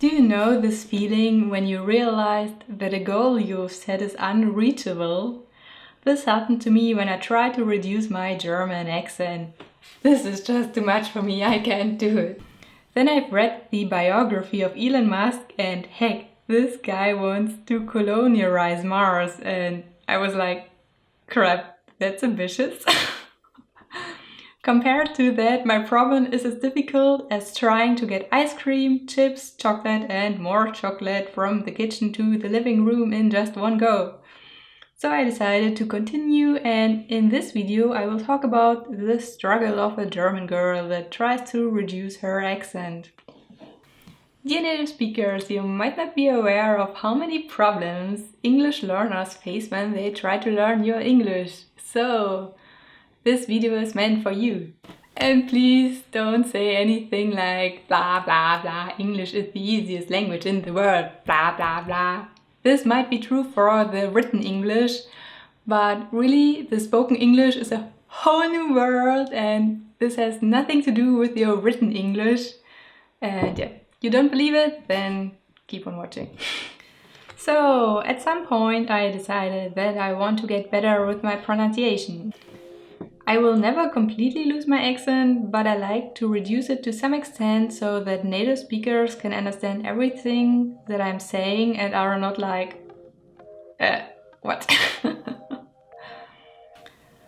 Do you know this feeling when you realized that a goal you've set is unreachable? This happened to me when I tried to reduce my German accent. This is just too much for me, I can't do it. Then I've read the biography of Elon Musk and heck, this guy wants to colonialize Mars and I was like, crap, that's ambitious. Compared to that, my problem is as difficult as trying to get ice cream, chips, chocolate and more chocolate from the kitchen to the living room in just one go. So I decided to continue, and in this video I will talk about the struggle of a German girl that tries to reduce her accent. Dear native speakers, you might not be aware of how many problems English learners face when they try to learn your English. So this video is meant for you. And please don't say anything like blah blah blah, English is the easiest language in the world, blah blah blah. This might be true for the written English, but really the spoken English is a whole new world and this has nothing to do with your written English. And yeah, you don't believe it? Then keep on watching. So at some point I decided that I want to get better with my pronunciation. I will never completely lose my accent, but I like to reduce it to some extent so that native speakers can understand everything that I'm saying and are not like, what?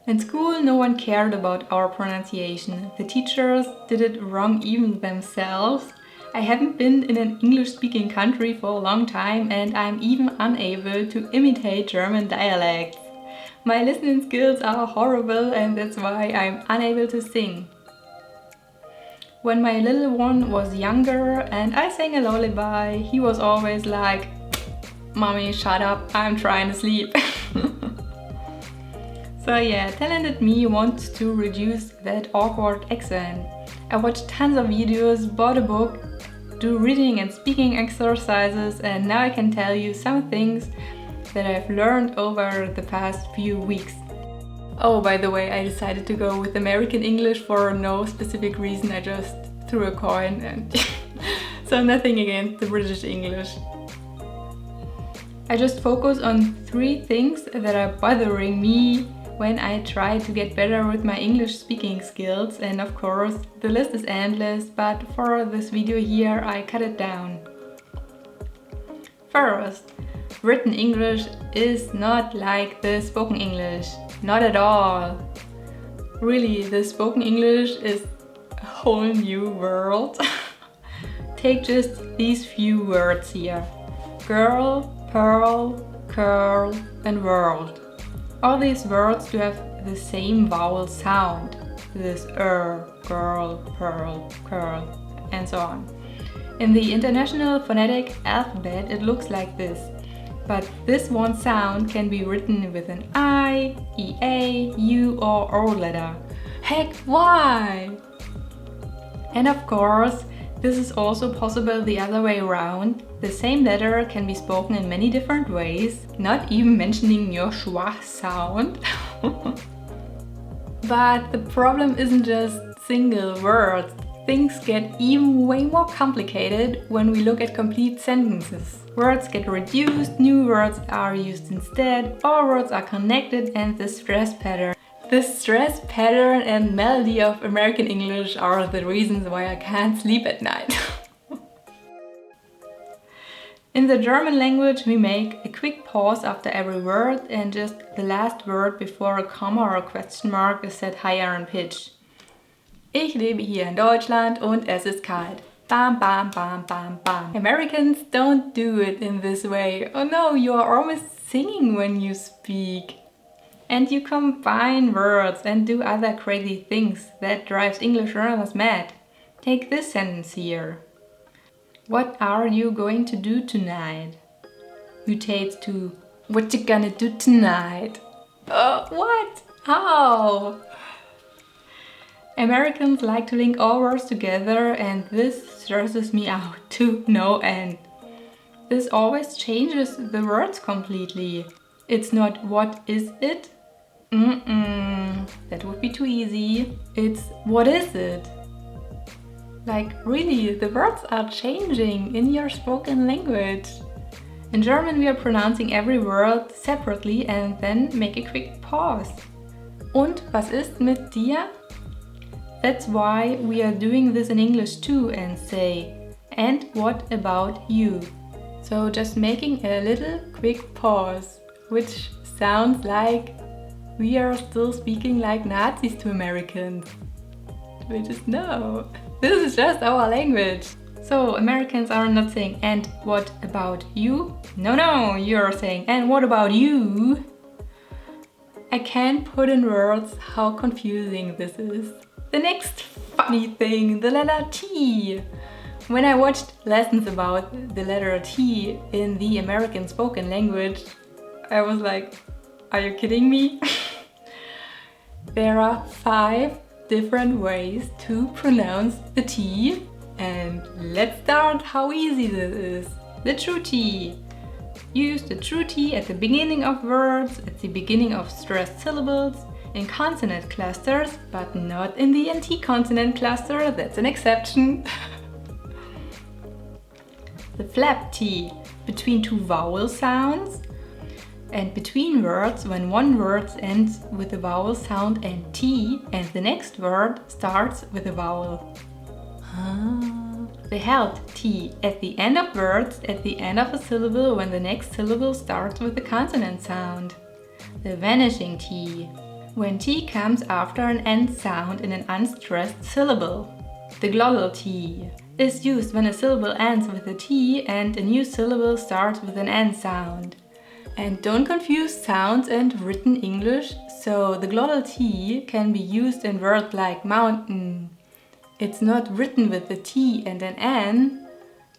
In school, no one cared about our pronunciation. The teachers did it wrong even themselves. I haven't been in an English-speaking country for a long time and I'm even unable to imitate German dialects. My listening skills are horrible and that's why I'm unable to sing. When my little one was younger and I sang a lullaby, he was always like, "Mommy, shut up, I'm trying to sleep." So yeah, talented me wants to reduce that awkward accent. I watched tons of videos, bought a book, do reading and speaking exercises, and now I can tell you some things that I've learned over the past few weeks. Oh, by the way, I decided to go with American English for no specific reason, I just threw a coin and so nothing against the British English. I just focus on 3 things that are bothering me when I try to get better with my English speaking skills, and of course the list is endless, but for this video here I cut it down. First, written English is not like the spoken English. Not at all. Really, the spoken English is a whole new world. Take just these few words here. Girl, pearl, curl and world. All these words do have the same vowel sound. This girl, pearl, curl and so on. In the International Phonetic Alphabet it looks like this. But this one sound can be written with an I, EA, U or O letter. Heck, why? And of course, this is also possible the other way around. The same letter can be spoken in many different ways, not even mentioning your schwa sound. But the problem isn't just single words. Things get even way more complicated when we look at complete sentences. Words get reduced, new words are used instead, all words are connected, and the stress pattern. The stress pattern and melody of American English are the reasons why I can't sleep at night. In the German language we make a quick pause after every word and just the last word before a comma or a question mark is set higher in pitch. Ich lebe hier in Deutschland und es ist kalt. Bam, bam, bam, bam, bam. Americans don't do it in this way. Oh no, you are almost singing when you speak. And you combine words and do other crazy things that drives English learners mad. Take this sentence here. What are you going to do tonight? Mutates to what you gonna do tonight? What? How? Americans like to link all words together and this stresses me out to no end. This always changes the words completely. It's not what is it? That would be too easy. It's what is it? Like really, the words are changing in your spoken language. In German we are pronouncing every word separately and then make a quick pause. Und was ist mit dir? That's why we are doing this in English too and say, and what about you? So just making a little quick pause, which sounds like we are still speaking like Nazis to Americans. Which is no, this is just our language. So Americans are not saying, and what about you? No, you're saying, and what about you? I can't put in words how confusing this is. The next funny thing, the letter T. When I watched lessons about the letter T in the American spoken language, I was like, are you kidding me? There are 5 different ways to pronounce the T, and let's start how easy this is. The true T. Use the true T at the beginning of words, at the beginning of stressed syllables, in consonant clusters, but not in the NT consonant cluster, that's an exception. The flap T, between 2 vowel sounds, and between words when one word ends with a vowel sound and T and the next word starts with a vowel. The held T, at the end of words, at the end of a syllable when the next syllable starts with a consonant sound. The vanishing T, when T comes after an end sound in an unstressed syllable. The glottal T is used when a syllable ends with a T and a new syllable starts with an N sound. And don't confuse sounds and written English, so the glottal T can be used in words like mountain. It's not written with a T and an N,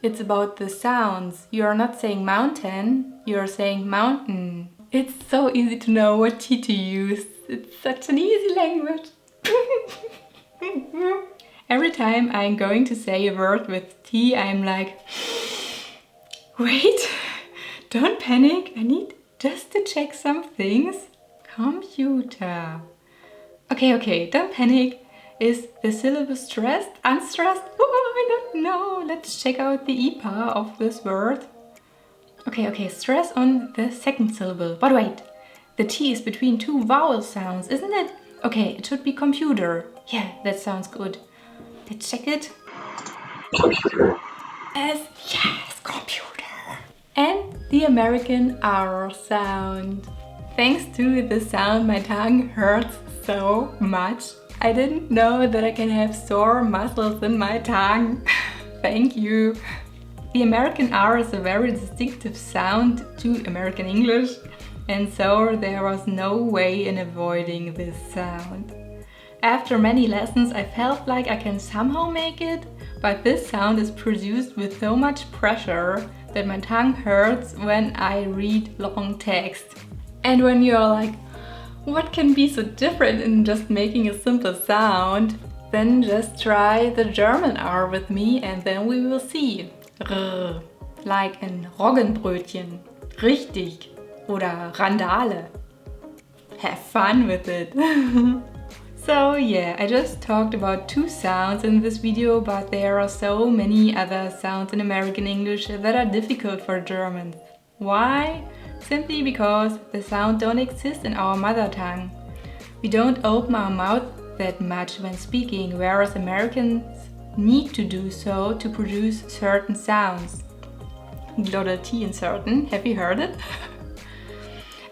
it's about the sounds. You are not saying mountain, you are saying mountain. It's so easy to know what T to use. It's such an easy language. Every time I'm going to say a word with T, I'm like, wait, don't panic, I need just to check some things. Computer. Okay, don't panic. Is the syllable stressed, unstressed? Oh, I don't know. Let's check out the IPA of this word. Okay, stress on the second syllable. But wait, the T is between 2 vowel sounds, isn't it? Okay, it should be computer. Yeah, that sounds good. Let's check it. Computer. Yes, computer. And the American R sound. Thanks to the sound, my tongue hurts so much. I didn't know that I can have sore muscles in my tongue. Thank you. The American R is a very distinctive sound to American English, and so there was no way in avoiding this sound. After many lessons I felt like I can somehow make it, but this sound is produced with so much pressure that my tongue hurts when I read long text. And when you're like, what can be so different in just making a simple sound? Then just try the German R with me and then we will see. R, like ein Roggenbrötchen. Richtig. Oder Randale. Have fun with it. So yeah, I just talked about 2 sounds in this video, but there are so many other sounds in American English that are difficult for Germans. Why? Simply because the sounds don't exist in our mother tongue. We don't open our mouth that much when speaking, whereas Americans need to do so to produce certain sounds. Glottal T in certain, have you heard it?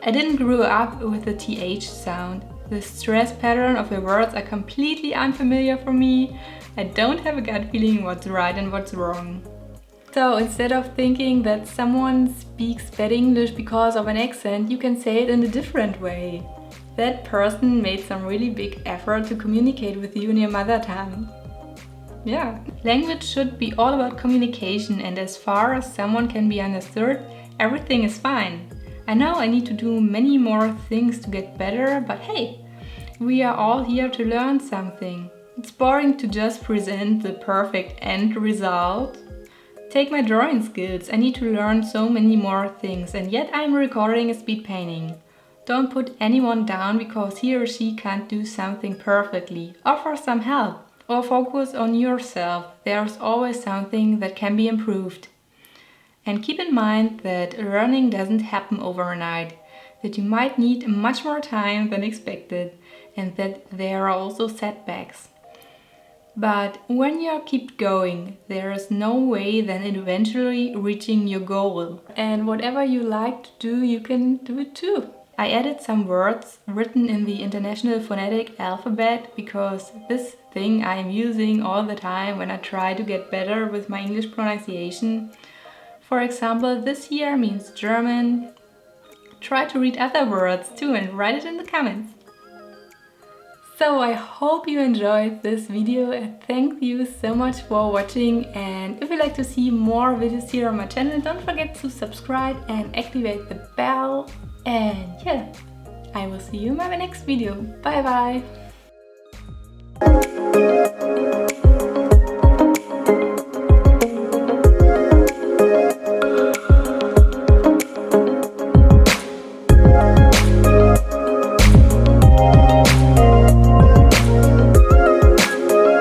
I didn't grow up with the TH sound. The stress pattern of the words are completely unfamiliar for me. I don't have a gut feeling what's right and what's wrong. So instead of thinking that someone speaks bad English because of an accent, you can say it in a different way. That person made some really big effort to communicate with you in your mother tongue. Yeah. Language should be all about communication, and as far as someone can be understood, everything is fine. I know I need to do many more things to get better, but hey, we are all here to learn something. It's boring to just present the perfect end result. Take my drawing skills, I need to learn so many more things, and yet I'm recording a speed painting. Don't put anyone down because he or she can't do something perfectly. Offer some help. or focus on yourself. There's always something that can be improved. And keep in mind that learning doesn't happen overnight, that you might need much more time than expected, and that there are also setbacks. But when you keep going, there is no way than eventually reaching your goal. And whatever you like to do, you can do it too. I added some words written in the International Phonetic Alphabet because this thing I am using all the time when I try to get better with my English pronunciation. For example, this here means German. Try to read other words too and write it in the comments. So I hope you enjoyed this video and thank you so much for watching, and if you'd like to see more videos here on my channel, don't forget to subscribe and activate the bell, and yeah, I will see you in my next video. Bye bye!